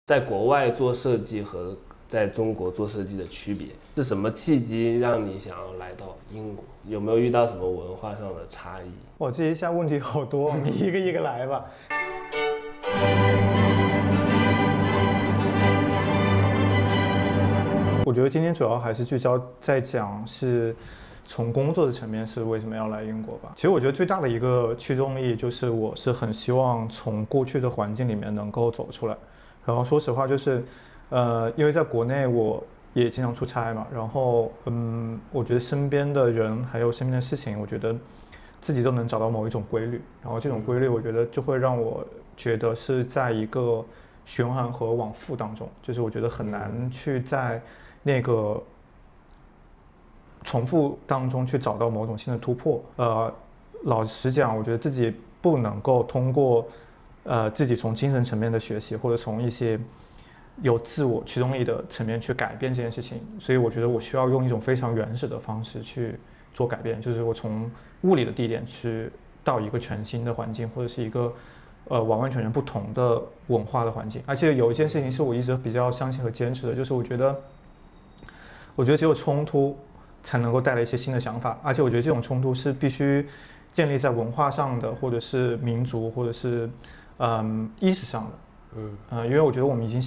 在国外做设计和在中国做设计的区别，是什么契机让你想要来到英国？有没有遇到什么文化上的差异？我这一下问题好多，你一个一个来吧。我觉得今天主要还是聚焦在讲是从工作的层面是为什么要来英国吧。其实我觉得最大的一个驱动力就是我是很希望从过去的环境里面能够走出来。然后说实话就是，因为在国内我也经常出差嘛，然后我觉得身边的人还有身边的事情，我觉得自己都能找到某一种规律，然后这种规律我觉得就会让我觉得是在一个循环和往复当中，就是我觉得很难去在那个重复当中去找到某种新的突破。老实讲，我觉得自己不能够通过自己从精神层面的学习，或者从一些有自我驱动力的层面去改变这件事情，所以我觉得我需要用一种非常原始的方式去做改变，就是我从物理的地点去到一个全新的环境，或者是一个完完全全不同的文化的环境。而且有一件事情是我一直比较相信和坚持的，就是我觉得只有冲突才能够带来一些新的想法，而且我觉得这种冲突是必须建立在文化上的，或者是民族，或者是意识上的。因为我觉得我们已经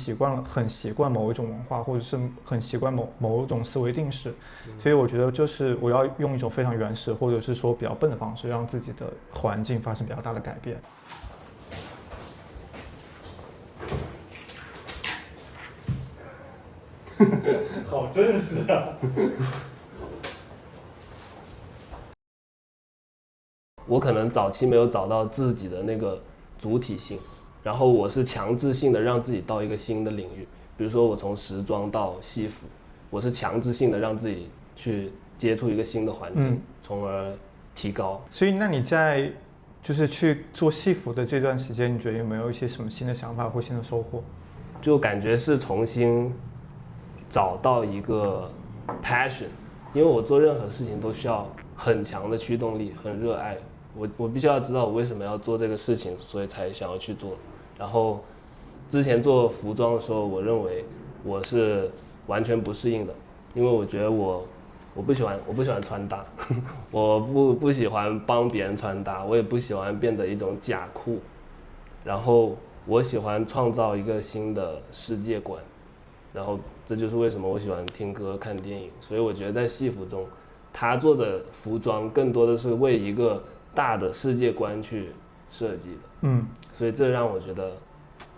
很习惯某一种文化，或者是很习惯某种思维定式，所以我觉得就是我要用一种非常原始，或者是说比较笨的方式，让自己的环境发生比较大的改变。好真实啊！我可能早期没有找到自己的那个主体性，然后我是强制性的让自己到一个新的领域，比如说我从时装到戏服，我是强制性的让自己去接触一个新的环境，从而提高。所以那你在就是去做戏服的这段时间，你觉得有没有一些什么新的想法或新的收获？就感觉是重新找到一个 passion， 因为我做任何事情都需要很强的驱动力，很热爱。我必须要知道我为什么要做这个事情，所以才想要去做。然后之前做服装的时候，我认为我是完全不适应的，因为我觉得我不喜欢穿搭，我不喜欢帮别人穿搭，我也不喜欢变得一种假酷。然后我喜欢创造一个新的世界观，然后这就是为什么我喜欢听歌、看电影。所以我觉得在戏服中，他做的服装更多的是为一个大的世界观去设计的，所以这让我觉得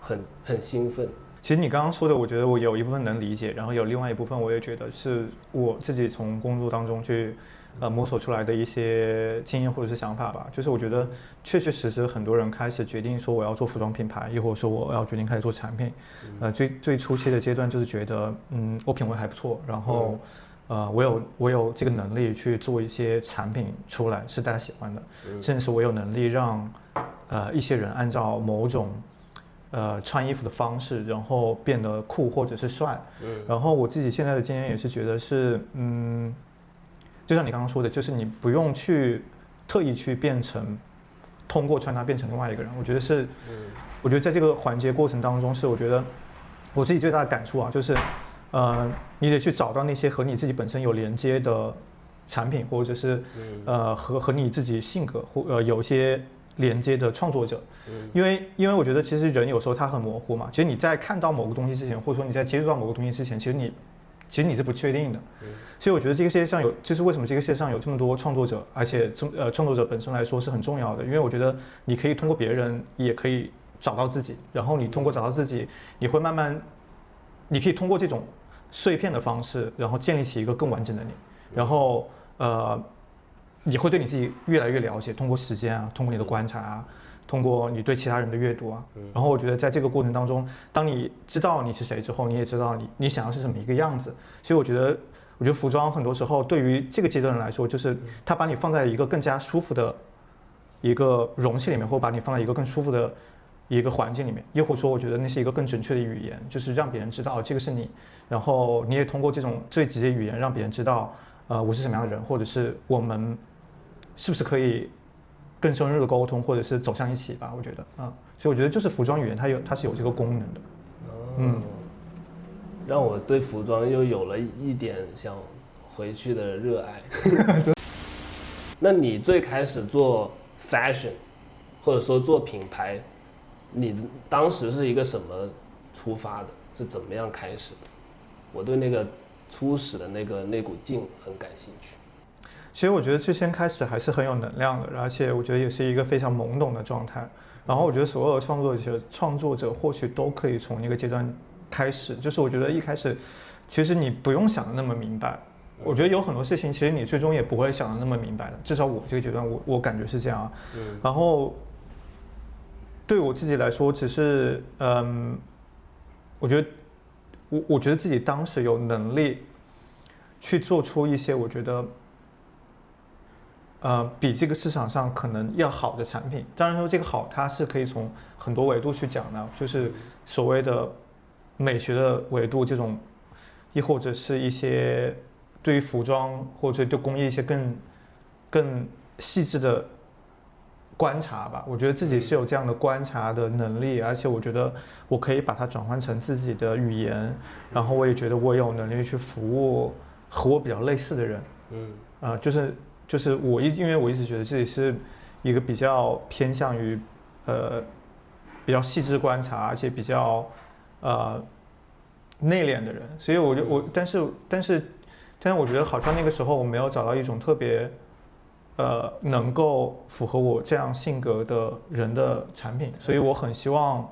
很兴奋。其实你刚刚说的，我觉得我有一部分能理解，然后有另外一部分我也觉得是我自己从工作当中去摸索出来的一些经验或者是想法吧。就是我觉得确确实实很多人开始决定说我要做服装品牌，又或者说我要决定开始做产品，最初期的阶段就是觉得我品味还不错，然后我有这个能力去做一些产品出来是大家喜欢的，甚至是我有能力让一些人按照某种穿衣服的方式，然后变得酷或者是帅。然后我自己现在的经验也是觉得是，就像你刚刚说的，就是你不用去特意去通过穿搭变成另外一个人。我觉得是，我觉得在这个环节过程当中是，我觉得我自己最大的感触啊，就是你得去找到那些和你自己本身有连接的产品，或者是和你自己性格或有一些连接的创作者。因为我觉得其实人有时候他很模糊嘛，其实你在看到某个东西之前，或者说你在接触到某个东西之前，其实你是不确定的。所以我觉得这个世界上就是为什么这个世界上有这么多创作者，而且创作者本身来说是很重要的，因为我觉得你可以通过别人也可以找到自己，然后你通过找到自己，你会慢慢，你可以通过这种碎片的方式，然后建立起一个更完整的你，然后你会对你自己越来越了解，通过时间啊，通过你的观察啊，通过你对其他人的阅读啊，然后我觉得在这个过程当中，当你知道你是谁之后，你也知道你想要是什么一个样子。所以我觉得服装很多时候对于这个阶段来说，就是它把你放在一个更加舒服的一个容器里面，或把你放在一个更舒服的一个环境里面，又或者说我觉得那是一个更准确的语言，就是让别人知道这个是你，然后你也通过这种最直接语言让别人知道我是什么样的人，或者是我们是不是可以更深入的沟通，或者是走向一起吧。我觉得所以我觉得就是服装语言它是有这个功能的。让我对服装又有了一点想回去的热爱。那你最开始做 fashion， 或者说做品牌，你当时是一个什么出发的？是怎么样开始的？我对那个初始的那股劲很感兴趣。其实我觉得最先开始还是很有能量的，而且我觉得也是一个非常懵懂的状态。然后我觉得所有的创作者或许都可以从一个阶段开始，就是我觉得一开始，其实你不用想的那么明白。我觉得有很多事情，其实你最终也不会想的那么明白的。至少我这个阶段，我感觉是这样啊。然后对我自己来说，只是我觉得自己当时有能力去做出一些我觉得比这个市场上可能要好的产品。当然说这个好，它是可以从很多维度去讲的，就是所谓的美学的维度这种，亦或者是一些对于服装或者对工业一些更细致的观察吧。我觉得自己是有这样的观察的能力，而且我觉得我可以把它转换成自己的语言，然后我也觉得我有能力去服务和我比较类似的人。就是因为我一直觉得自己是一个比较偏向于比较细致观察，而且比较内敛的人，所以但是我觉得好像那个时候我没有找到一种特别能够符合我这样性格的人的产品，所以我很希望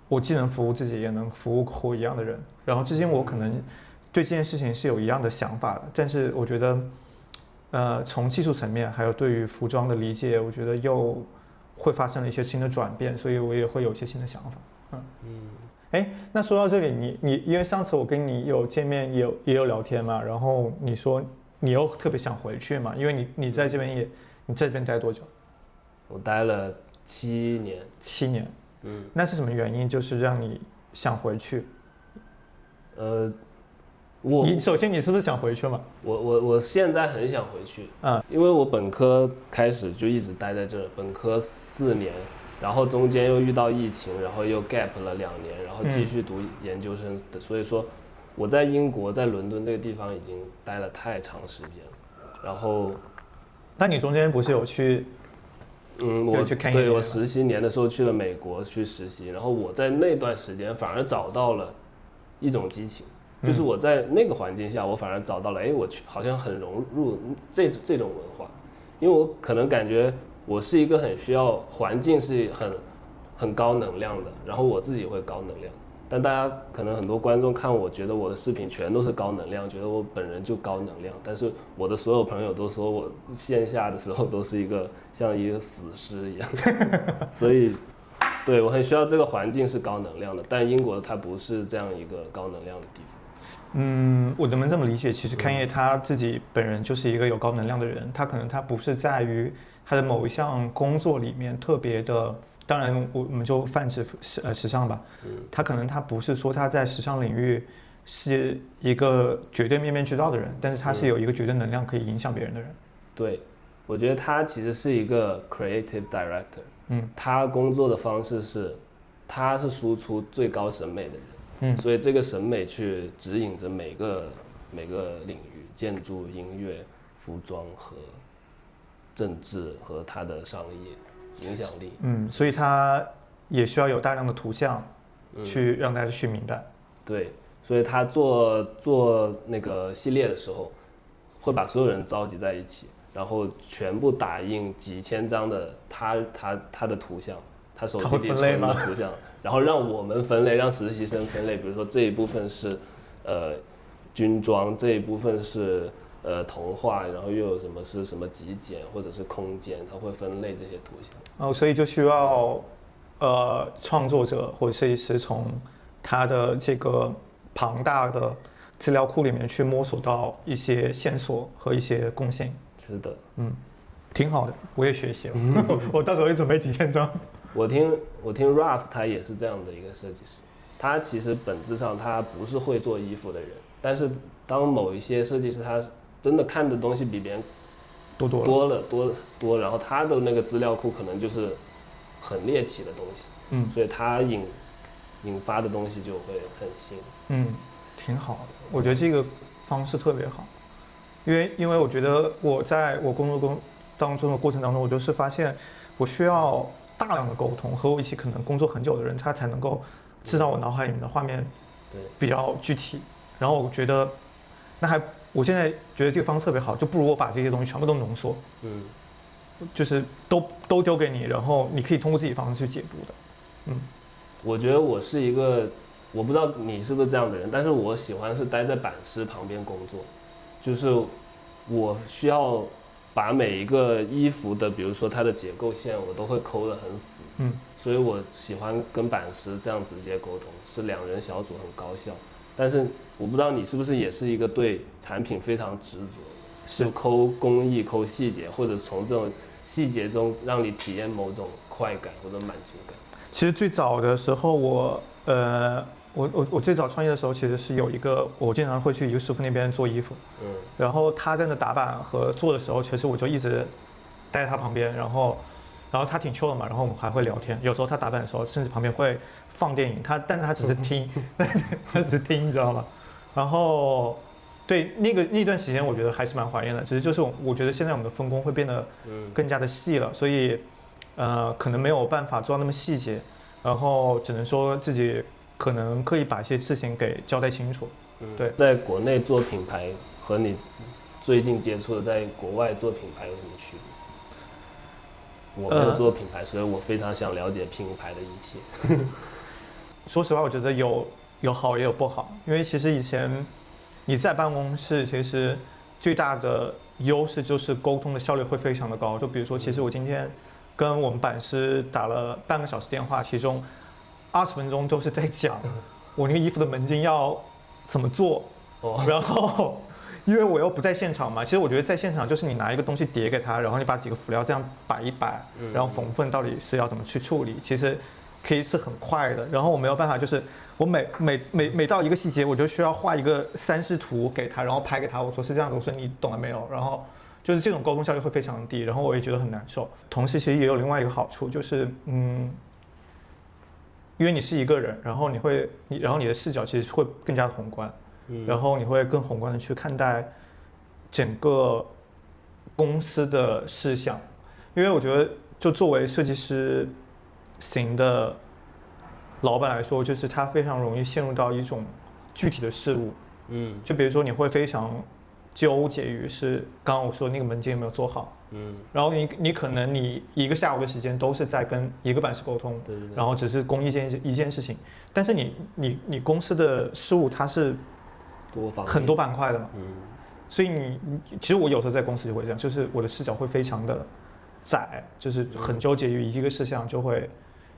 我既能服务自己，也能服务和我一样的人。然后至今我可能对这件事情是有一样的想法的，但是我觉得从技术层面还有对于服装的理解，我觉得又会发生了一些新的转变，所以我也会有一些新的想法。那说到这里，你因为上次我跟你有见面也有聊天嘛，然后你说你又特别想回去嘛，因为你在这边你在这边待多久？我待了7年。7年。那是什么原因就是让你想回去？首先你是不是想回去嘛？我现在很想回去，因为我本科开始就一直待在这儿，本科4年，然后中间又遇到疫情，然后又 gap 了2年，然后继续读研究生，所以说我在英国在伦敦这个地方已经待了太长时间了。然后，那你中间不是有去？我实习年的时候去了美国去实习，然后我在那段时间反而找到了一种激情。就是我在那个环境下，我反而找到了，我好像很融入这种文化，因为我可能感觉我是一个很需要环境是很高能量的，然后我自己会高能量，但大家可能很多观众看我觉得我的视频全都是高能量，觉得我本人就高能量，但是我的所有朋友都说我线下的时候都是像一个死尸一样，所以对我很需要这个环境是高能量的，但英国它不是这样一个高能量的地方。我能不能这么理解？其实Kanye他自己本人就是一个有高能量的人，他可能他不是在于他的某一项工作里面特别的，当然我们就泛指时尚吧，他可能他不是说他在时尚领域是一个绝对面面俱到的人，但是他是有一个绝对能量可以影响别人的人。对，我觉得他其实是一个 creative director，他工作的方式是，他是输出最高审美的人。所以这个审美去指引着每个领域，建筑、音乐、服装和政治和它的商业影响力。所以它也需要有大量的图像，去让大家去明白。对，所以他做那个系列的时候，会把所有人召集在一起，然后全部打印几千张的他的图像，他手机里存的图像。然后让我们分类，让实习生分类，比如说这一部分是军装，这一部分是童话，然后又有什么是什么极简或者是空间，它会分类这些图像。所以就需要创作者或者设计师从他的这个庞大的资料库里面去摸索到一些线索和一些共性。是的，挺好的，我也学习了，我到时候也准备几千张。我听 Ralph 他也是这样的一个设计师，他其实本质上他不是会做衣服的人，但是当某一些设计师他真的看的东西比别人多，然后他的那个资料库可能就是很猎奇的东西，所以他引发的东西就会很新。挺好的，我觉得这个方式特别好，因为我觉得我在我工作当中的过程当中，我就是发现我需要大量的沟通，和我一起可能工作很久的人，他才能够知道我脑海里面的画面比较具体。然后我觉得我现在觉得这个方式特别好，就不如我把这些东西全部都浓缩，就是都丢给你，然后你可以通过自己方式去解读的。我觉得我是一个，我不知道你是不是这样的人，但是我喜欢是待在板师旁边工作，就是我需要把每一个衣服的，比如说它的结构线，我都会抠得很死，所以我喜欢跟板师这样直接沟通，是2人小组很高效。但是我不知道你是不是也是一个对产品非常执着，是抠工艺、抠细节，或者从这种细节中让你体验某种快感或者满足感。其实最早的时候我最早创业的时候，其实是有一个我经常会去一个师傅那边做衣服，然后他在那打板和做的时候，其实我就一直待在他旁边，然后他挺 chill 的嘛，然后我们还会聊天，有时候他打板的时候，甚至旁边会放电影，但是他只是听，他只是听，你知道吗？然后对那段时间，我觉得还是蛮怀念的，只是就是我觉得现在我们的分工会变得更加的细了，所以可能没有办法做到那么细节，然后只能说自己可能可以把一些事情给交代清楚。对，在国内做品牌和你最近接触的在国外做品牌有什么区别？我没有做品牌，所以我非常想了解品牌的一切。说实话，我觉得有好也有不好，因为其实以前你在办公室，其实最大的优势就是沟通的效率会非常的高。就比如说，其实我今天跟我们版师打了半个小时电话，其中20分钟都是在讲我那个衣服的门襟要怎么做，然后因为我又不在现场嘛，其实我觉得在现场就是你拿一个东西叠给他，然后你把几个辅料这样摆一摆，然后缝缝到底是要怎么去处理，其实可以是很快的。然后我没有办法，就是我每到一个细节，我就需要画一个3视图给他，然后拍给他，我说是这样的，我说你懂了没有？然后就是这种沟通效率会非常低，然后我也觉得很难受。同时其实也有另外一个好处，就是因为你是一个人，然后你的视角其实会更加的宏观，然后你会更宏观的去看待整个公司的事项。因为我觉得就作为设计师型的老板来说，就是他非常容易陷入到一种具体的事物，就比如说你会非常纠结于是刚刚我说那个门襟有没有做好，然后你可能你一个下午的时间都是在跟一个版师沟通，对，然后只是攻一件事情，但是你公司的事务它是很多板块的嘛，所以其实我有时候在公司就会这样，就是我的视角会非常的窄，就是很纠结于一个事项，就会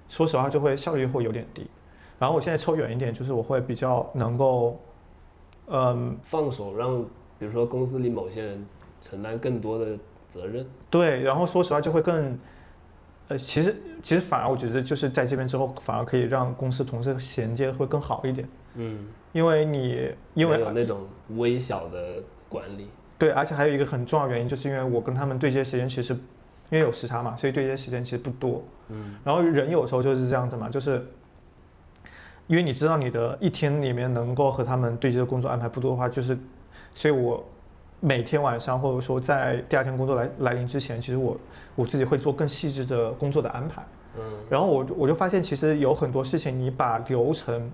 说实话就会效率会有点低。然后我现在抽远一点，就是我会比较能够放手让比如说公司里某些人承担更多的责任。对，然后说实话就会更其实反而我觉得就是在这边之后，反而可以让公司同事衔接会更好一点。因为有那种微小的管理。对，而且还有一个很重要的原因，就是因为我跟他们对接时间其实因为有时差嘛，所以对接时间其实不多。然后人有时候就是这样子嘛，就是因为你知道你的一天里面能够和他们对接的工作安排不多的话，就是所以我每天晚上或者说在第2天工作来临之前，其实我自己会做更细致的工作的安排。然后我就发现其实有很多事情你把流程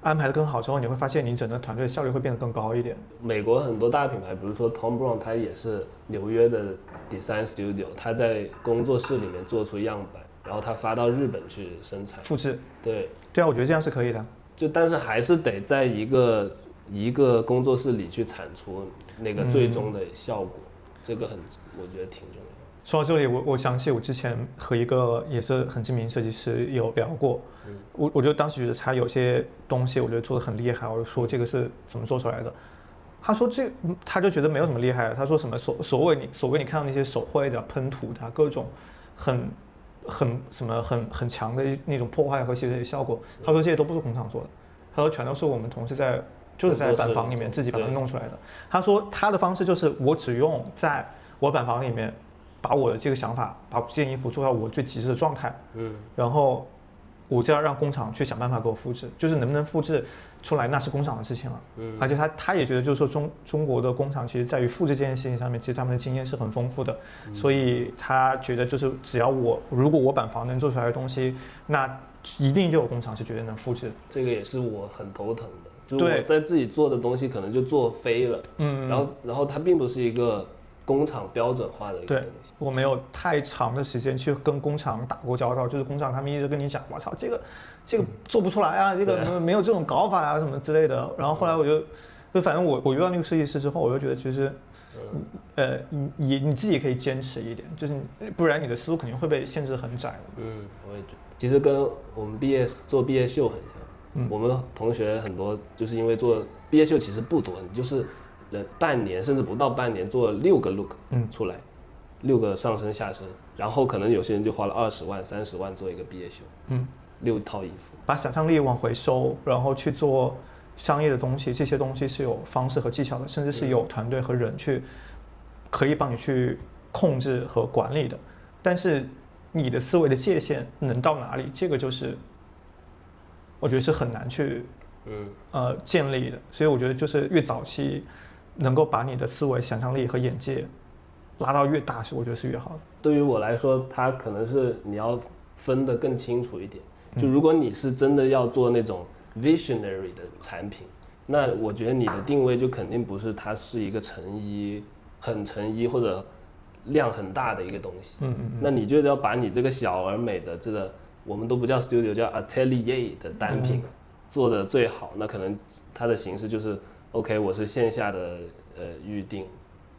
安排得更好之后，你会发现你整个团队的效率会变得更高一点。美国很多大品牌，比如说 Thom Browne， 他也是纽约的 Design Studio， 他在工作室里面做出样板，然后他发到日本去生产复制。对啊，我觉得这样是可以的。但是还是得在一个工作室里去产出那个最终的效果，这个我觉得挺重要。说到这里，我想起我之前和一个也是很知名设计师有聊过，我就当时觉得他有些东西我觉得做得很厉害，我就说这个是怎么做出来的？他说他就觉得没有什么厉害的，他说什么所谓你看到那些手绘的喷涂的各种很强的那种破坏和细节效果，他说这些都不是工厂做的，他说全都是我们同事就是在板房里面自己把它弄出来的。他说他的方式就是我只用在我板房里面把我的这个想法，把这件衣服做到我最极致的状态，然后我就要让工厂去想办法给我复制，就是能不能复制出来那是工厂的事情了。而且他也觉得就是说中国的工厂其实在于复制这件事情上面，其实他们的经验是很丰富的，所以他觉得就是只要如果我板房能做出来的东西，那一定就有工厂是绝对能复制的。这个也是我很头疼的，就是我在自己做的东西可能就做飞了，然后它并不是一个工厂标准化的一个东西。我没有太长的时间去跟工厂打过交道，就是工厂他们一直跟你讲，我操，这个做不出来啊，这个没有这种搞法啊什么之类的。然后后来就反正我遇到那个设计师之后，我就觉得其实，你自己可以坚持一点，就是不然你的思路肯定会被限制很窄。我也觉得，其实跟我们做毕业秀很像。我们同学很多就是因为做毕业秀其实不多，你就是半年甚至不到半年做6个 look 出来，6个上身下身，然后可能有些人就花了20万30万做一个毕业秀，6套衣服，把想象力往回收，然后去做商业的东西，这些东西是有方式和技巧的，甚至是有团队和人可以帮你去控制和管理的。但是你的思维的界限能到哪里，这个就是我觉得是很难去建立的。所以我觉得就是越早期能够把你的思维、想象力和眼界拉到越大，我觉得是越好的。对于我来说，它可能是你要分得更清楚一点。就如果你是真的要做那种 visionary 的产品，那我觉得你的定位就肯定不是它是一个很成衣或者量很大的一个东西。那你就要把你这个小而美的这个我们都不叫 studio， 叫 atelier 的单品做得最好。那可能它的形式就是 OK， 我是线下的预定，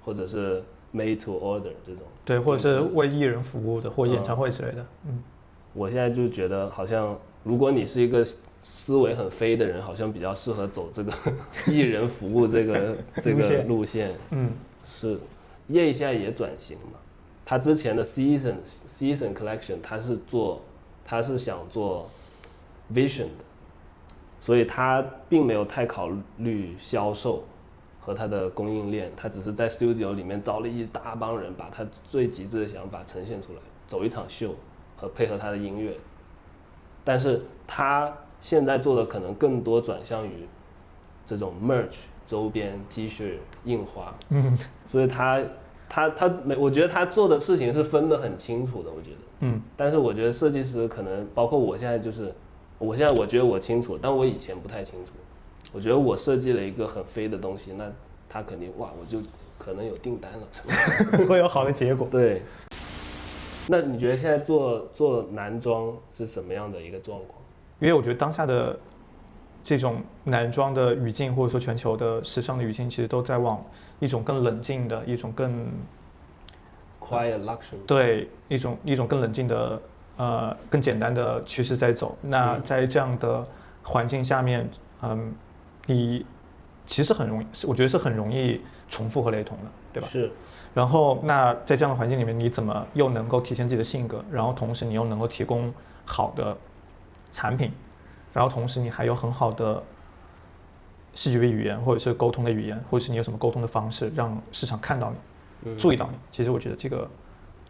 或者是 made to order 这种。对，或者是为艺人服务的，或演唱会之类的。我现在就觉得好像，如果你是一个思维很飞的人，好像比较适合走这个艺人服务这个路线。是。Ye 现在也转型嘛，他之前的 season collection 他是想做 vision 的，所以他并没有太考虑销售和他的供应链，他只是在 studio 里面找了一大帮人，把他最极致的想法呈现出来，走一场秀和配合他的音乐。但是他现在做的可能更多转向于这种 merch 周边 T 恤印花，所以我觉得他做的事情是分得很清楚的，我觉得，但是我觉得设计师可能包括我现在我觉得我清楚，但我以前不太清楚。我觉得我设计了一个很飞的东西，那他肯定我就可能有订单了，会有好的结果。对。那你觉得现在做男装是什么样的一个状况？因为我觉得当下的这种男装的语境，或者说全球的时尚的语境，其实都在往一种更冷静的一种更 quiet luxury， 对，一种更冷静的更简单的趋势在走。那在这样的环境下面，你其实很容易，我觉得是很容易重复和雷同的，对吧？是。然后那在这样的环境里面，你怎么又能够体现自己的性格，然后同时你又能够提供好的产品，然后同时你还有很好的视觉语言，或者是沟通的语言，或者是你有什么沟通的方式，让市场看到你，注意到你。其实我觉得这个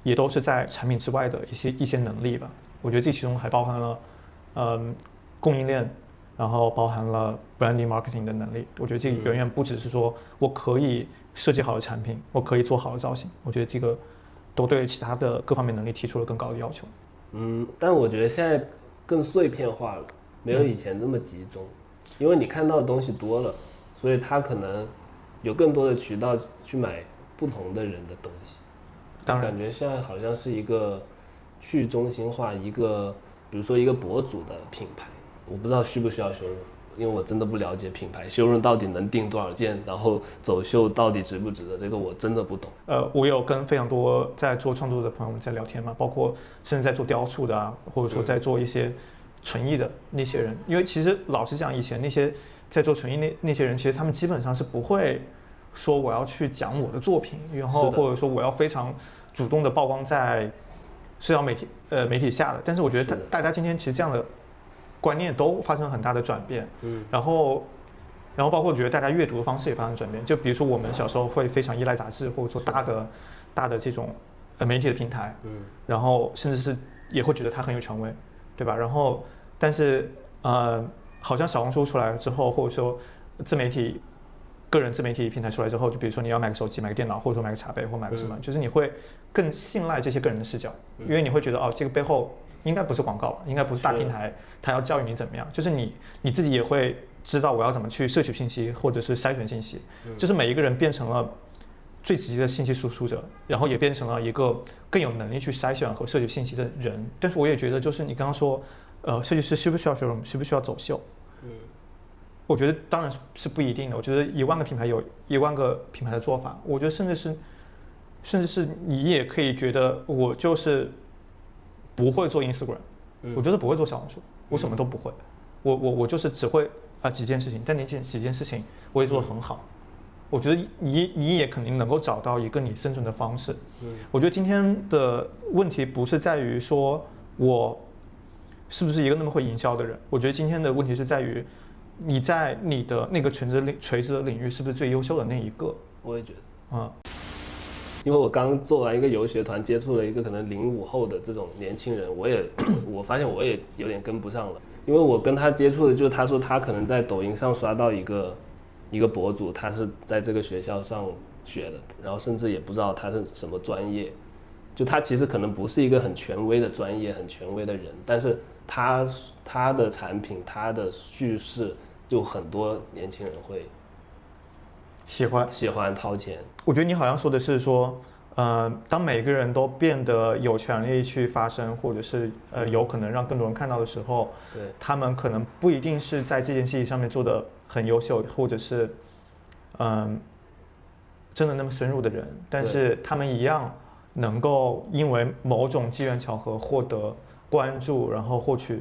也都是在产品之外的一些能力吧。我觉得这其中还包含了供应链，然后包含了 branding marketing 的能力。我觉得这个远远不只是说我可以设计好的产品，我可以做好的造型。我觉得这个都对其他的各方面能力提出了更高的要求。但我觉得现在更碎片化了，没有以前这么集中，因为你看到的东西多了，所以他可能有更多的渠道去买不同的人的东西。当然，感觉现在好像是一个去中心化，比如说一个博主的品牌，我不知道需不需要showroom，因为我真的不了解品牌showroom到底能订多少件，然后走秀到底值不值得，这个我真的不懂。我有跟非常多在做创作的朋友们在聊天嘛，包括甚至在做雕塑的啊，或者说在做一些纯艺的那些人，因为其实老实讲，以前那些在做纯艺那些人，其实他们基本上是不会说我要去讲我的作品，然后或者说我要非常主动的曝光在社交媒体下的。但是我觉得大家今天其实这样的观念都发生了很大的转变，然后包括我觉得大家阅读的方式也发生了转变。就比如说我们小时候会非常依赖杂志，或者说大的这种媒体的平台，然后甚至是也会觉得它很有权威，对吧？然后但是好像小红书出来之后，或者说个人自媒体平台出来之后，就比如说你要买个手机、买个电脑，或者说买个茶杯或买个什么，就是你会更信赖这些个人的视角，因为你会觉得这个背后应该不是广告，应该不是大平台，它要教育你怎么样，就是你自己也会知道我要怎么去摄取信息，或者是筛选信息，就是每一个人变成了最直接的信息输出者，然后也变成了一个更有能力去筛选和摄取信息的人。但是我也觉得，就是你刚刚说，设计师需不需要showroom，需不需要走秀？我觉得当然是不一定的。我觉得1万个品牌有1万个品牌的做法。我觉得甚至是你也可以觉得我就是不会做 Instagram，我就是不会做小红书，我什么都不会，我就是只会几件事情，但那几件事情我也做得很好。我觉得你也肯定能够找到一个你生存的方式。我觉得今天的问题不是在于说我是不是一个那么会营销的人，我觉得今天的问题是在于你在你的那个垂直的领域是不是最优秀的那一个。我也觉得因为我刚做完一个游学团，接触了一个可能05后的这种年轻人，我发现我也有点跟不上了。因为我跟他接触的就是他说他可能在抖音上刷到一个博主，他是在这个学校上学的，然后甚至也不知道他是什么专业，就他其实可能不是一个很权威的专业、很权威的人，但是他的产品、他的叙事，就很多年轻人会喜欢掏钱。我觉得你好像说的是说，当每个人都变得有权利去发声，或者是有可能让更多人看到的时候，对，他们可能不一定是在这件事情上面做得很优秀，或者是真的那么深入的人，但是他们一样能够因为某种机缘巧合获得关注，然后获取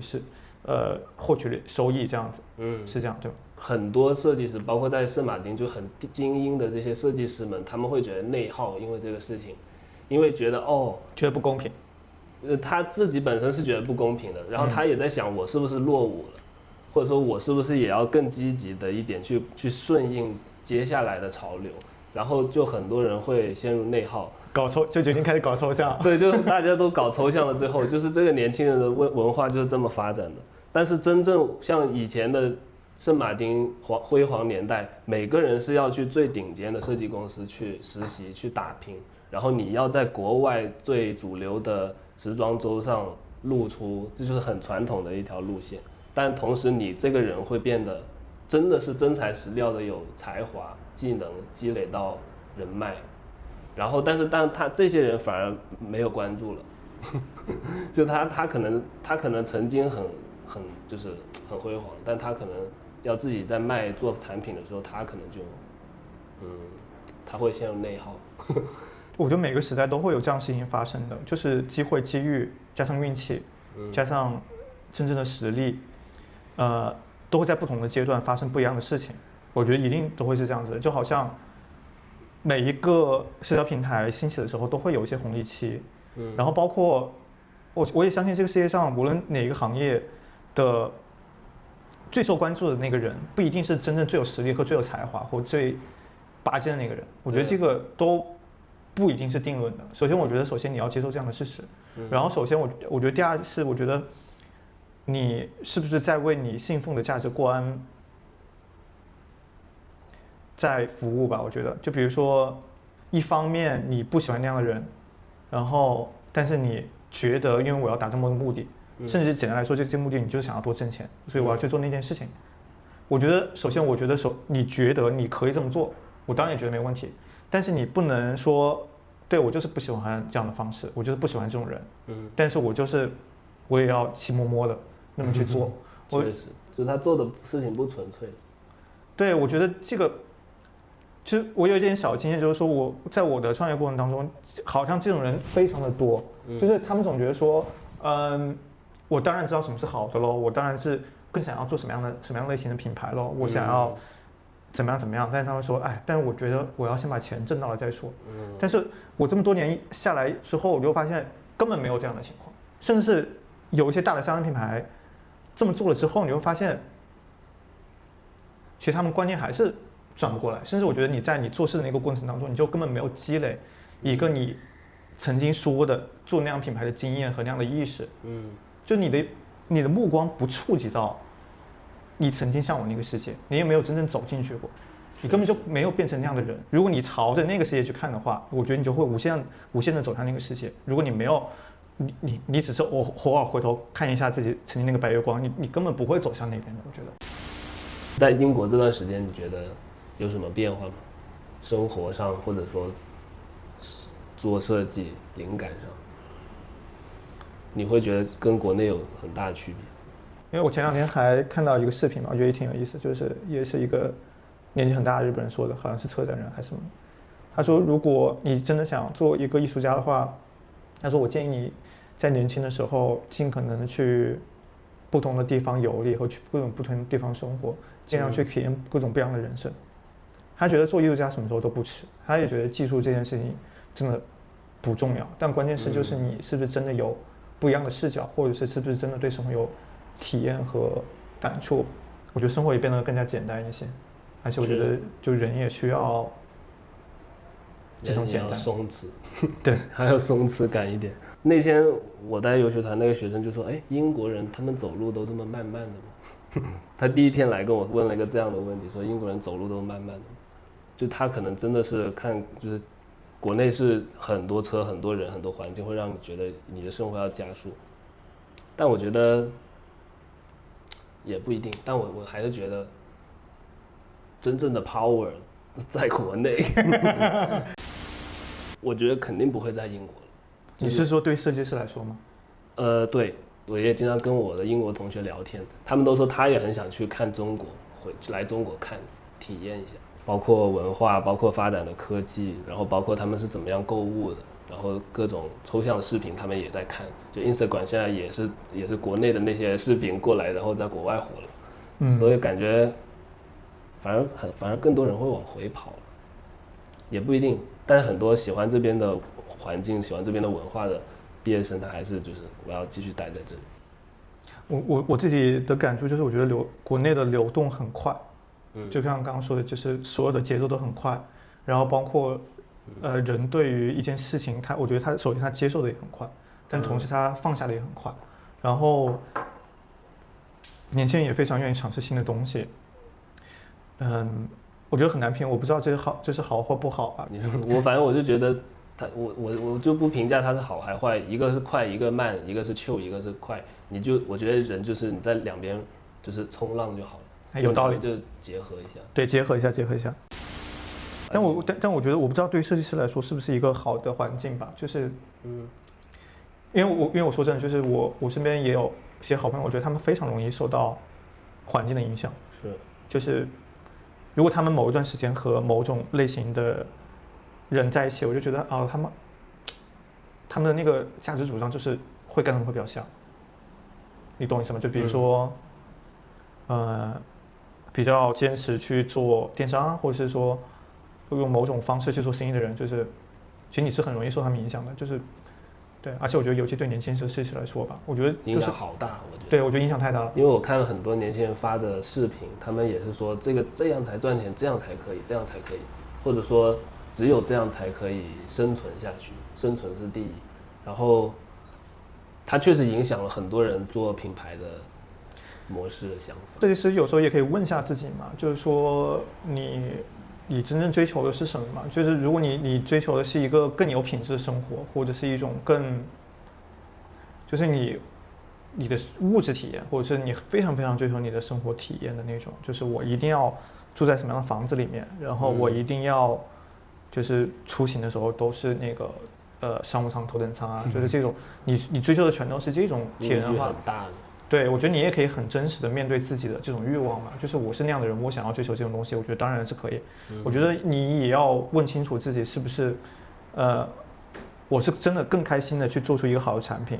收益，这样子，是这样对吧？很多设计师，包括在圣马丁就很精英的这些设计师们，他们会觉得内耗，因为这个事情，因为觉得觉得不公平，他自己本身是觉得不公平的，然后他也在想我是不是落伍了，或者说我是不是也要更积极的一点去顺应接下来的潮流，然后就很多人会陷入内耗，就决定开始搞抽象。对，就是大家都搞抽象了，最后就是这个年轻人的文化就是这么发展的。但是真正像以前的圣马丁辉煌年代，每个人是要去最顶尖的设计公司去实习去打拼，然后你要在国外最主流的时装周上露出，这就是很传统的一条路线。但同时你这个人会变得真的是真材实料的有才华、技能积累到人脉，然后但他这些人反而没有关注了，就他可能曾经很就是很辉煌，但他可能要自己在做产品的时候，他可能就他会陷入内耗。我觉得每个时代都会有这样的事情发生的，就是机会、机遇加上运气，加上真正的实力，都会在不同的阶段发生不一样的事情。我觉得一定都会是这样子的，就好像每一个社交平台兴起的时候都会有一些红利期，然后包括我也相信这个世界上无论哪个行业的最受关注的那个人，不一定是真正最有实力和最有才华或最拔尖的那个人。我觉得这个都不一定是定论的。首先你要接受这样的事实，然后首先我觉得第二是我觉得你是不是在为你信奉的价值观在服务吧？我觉得就比如说一方面你不喜欢那样的人，然后但是你觉得因为我要达这么多目的，甚至简单来说，这个目的你就是想要多挣钱，所以我要去做那件事情。我觉得首先你觉得你可以这么做，我当然也觉得没问题，但是你不能说对我就是不喜欢这样的方式，我就是不喜欢这种人，但是我也要气摸摸的那么去做。确实，就是他做的事情不纯粹。对，我觉得这个。其实我有一点小经验，就是说我在我的创业过程当中，好像这种人非常的多，就是他们总觉得说，我当然知道什么是好的咯，我当然是更想要做什么样类型的品牌咯，我想要怎么样，但是他们说，但是我觉得我要先把钱挣到了再说。但是我这么多年下来之后，我就发现根本没有这样的情况，甚至是有一些大的商业品牌这么做了之后，你会发现，其实他们观念还是转不过来，甚至我觉得你在你做事的那个过程当中，你就根本没有积累一个你曾经说的做那样品牌的经验和那样的意识。就你的你的目光不触及到你曾经向往那个世界，你也没有真正走进去过，你根本就没有变成那样的人。如果你朝着那个世界去看的话，我觉得你就会无限的走向那个世界。如果你没有，你只是偶尔回头看一下自己曾经那个白月光，你根本不会走向那边的。我觉得，在英国这段时间，你觉得有什么变化吗？生活上，或者说做设计、灵感上，你会觉得跟国内有很大的区别？因为我前2天还看到一个视频嘛，我觉得也挺有意思，就是也是一个年纪很大的日本人说的，好像是策展人还是什么。他说，如果你真的想做一个艺术家的话，他说我建议你在年轻的时候尽可能的去不同的地方游历和去各种不同的地方生活，尽量去体验各种不一样的人生。他觉得做艺术家什么时候都不迟，他也觉得技术这件事情真的不重要，但关键是就是你是不是真的有不一样的视角，或者是不是真的对生活有体验和感触。我觉得生活也变得更加简单一些，而且我觉得就人也需要这种简单松弛，对，还要松弛感一点。那天我在游学团，那个学生就说：“哎，英国人他们走路都这么慢慢的吗？”他第一天来跟我问了一个这样的问题，说英国人走路都慢慢的，就他可能真的是看就是国内是很多车、很多人、很多环境会让你觉得你的生活要加速，但我觉得也不一定。但我还是觉得真正的 power 在国内。我觉得肯定不会在英国了。你是说对设计师来说吗？对，我也经常跟我的英国同学聊天，他们都说他也很想去看中国，来中国看体验一下，包括文化，包括发展的科技，然后包括他们是怎么样购物的，然后各种抽象的视频他们也在看。就 Instagram 现在也是国内的那些视频过来，然后在国外火了，所以感觉反而更多人会往回跑了，也不一定。但是很多喜欢这边的环境、喜欢这边的文化的毕业生，他还是就是我要继续待在这里。我自己的感触就是，我觉得国内的流动很快，就像刚刚说的，就是所有的节奏都很快，然后包括人对于一件事情，我觉得他首先他接受的也很快，但同时他放下的也很快，然后年轻人也非常愿意尝试新的东西。我觉得很难评，我不知道这是好或不好吧。反正我就觉得我就不评价它是好还坏，一个是快，一个慢，一个是chill，一个是快。我觉得人就是你在两边就是冲浪就好了。有道理，就结合一下。对，结合一下。但我觉得我不知道对设计师来说是不是一个好的环境吧，就是因为我说真的，就是我身边也有一些好朋友，我觉得他们非常容易受到环境的影响。就是如果他们某一段时间和某种类型的人在一起，我就觉得他们的那个价值主张就是会跟他们会比较像，你懂意思吗？就比如说，比较坚持去做电商，或者是说用某种方式去做生意的人，就是其实你是很容易受他们影响的，就是对，而且我觉得尤其对年轻设计师来说吧，我觉得影响好大，我觉得。对，我觉得影响太大了。因为我看了很多年轻人发的视频，他们也是说这样才赚钱，这样才可以，这样才可以，或者说只有这样才可以生存下去，生存是第一。然后，它确实影响了很多人做品牌的模式的想法。设计师有时候也可以问一下自己嘛，就是说你真正追求的是什么嘛？就是如果你追求的是一个更有品质的生活，或者是一种就是你的物质体验，或者是你非常非常追求你的生活体验的那种，就是我一定要住在什么样的房子里面，然后我一定要就是出行的时候都是那个商务舱、头等舱啊，就是这种你追求的全都是这种体验的话，很大的。对，我觉得你也可以很真实的面对自己的这种欲望嘛，就是我是那样的人，我想要追求这种东西，我觉得当然是可以。我觉得你也要问清楚自己是不是，我是真的更开心的去做出一个好的产品，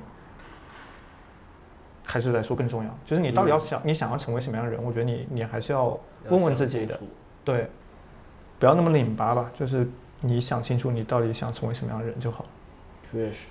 还是来说更重要？就是你到底你想要成为什么样的人？我觉得你还是要问问自己的，对，不要那么拧巴吧，就是你想清楚你到底想成为什么样的人就好。确实。